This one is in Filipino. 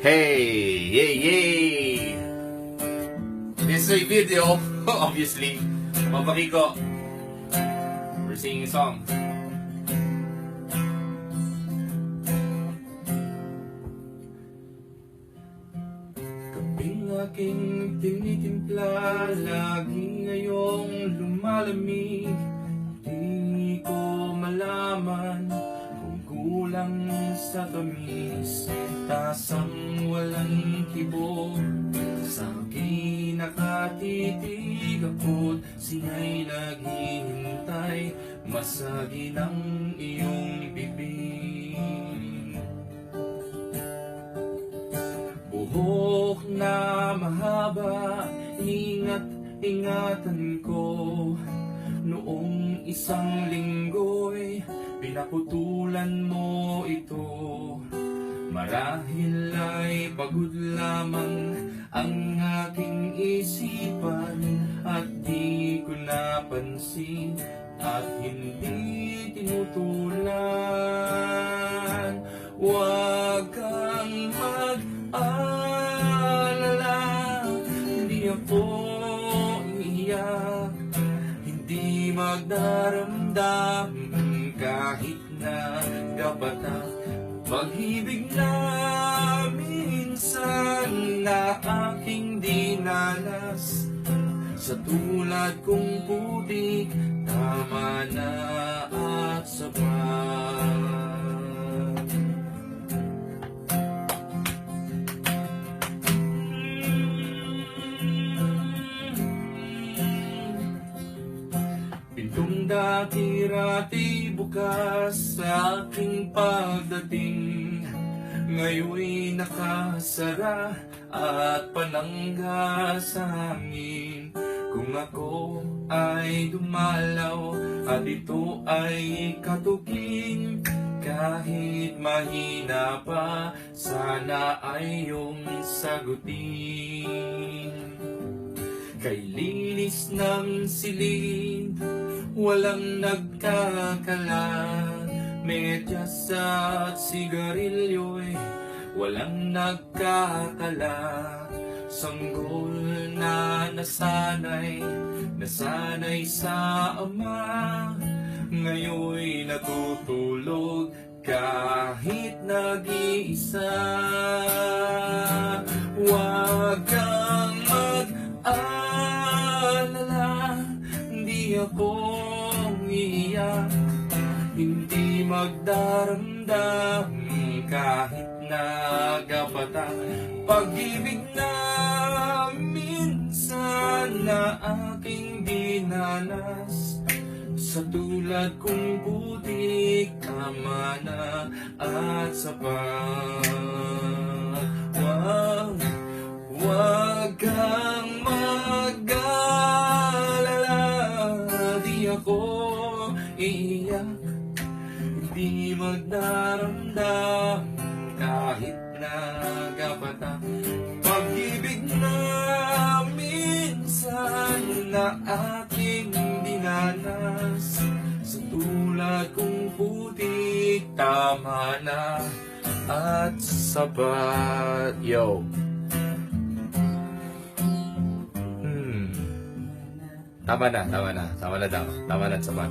Hey! Yay! Yay! This is a video, obviously. Mapakiko. We're singing a song. Kaping aking tinitimpla, lagi ngayong lumalamig. Di ko malaman kung kulang sa tamis, tasang walang kibo. Sa akin nakatitig ako't siya'y naghihintay, masagi ng iyong bibig. Buhok na mahaba, ingat-ingatan ko. Noong isang linggo'y pinaputulan mo ito. Marahil ay pagod lamang ang aking isipan, at di ko napansin at hindi tinutulan. Huwag kang mag-alala, hindi ako iiyak, hindi magdaramdam kahit na kabatak. Pag-ibig na minsan na aking dinanas, sa tulad kong putik, tama na at sapat. Pintong dati-rati bukas sa aking pagdating, ngayon'y nakasara at panangga sa hangin. Kung ako ay dumalaw at ito ay katukin, kahit mahina pa, sana ay iyong sagutin. Kay linis ng silid, walang nagkakalat, medyas at sigarilyo'y walang nagkakalat. Sanggol na nasanay sa ama, ngayon'y natutulog kahit nag-iisa. Huwag kang mag-alala, hindi ako iiyak, hindi magdaramdam kahit nagapatak. Pag-ibig na minsan na aking dinanas, sa tulad kong putik, tama na at sapat. Huwag kang mag-alala, di ako iiyak, hindi magdaramdam kahit nagapatak. Pag-ibig na minsan na aking dinanas, sa tulad kong putik, tama na at sapat. Yo! Tama na daw. Tama na at sapat.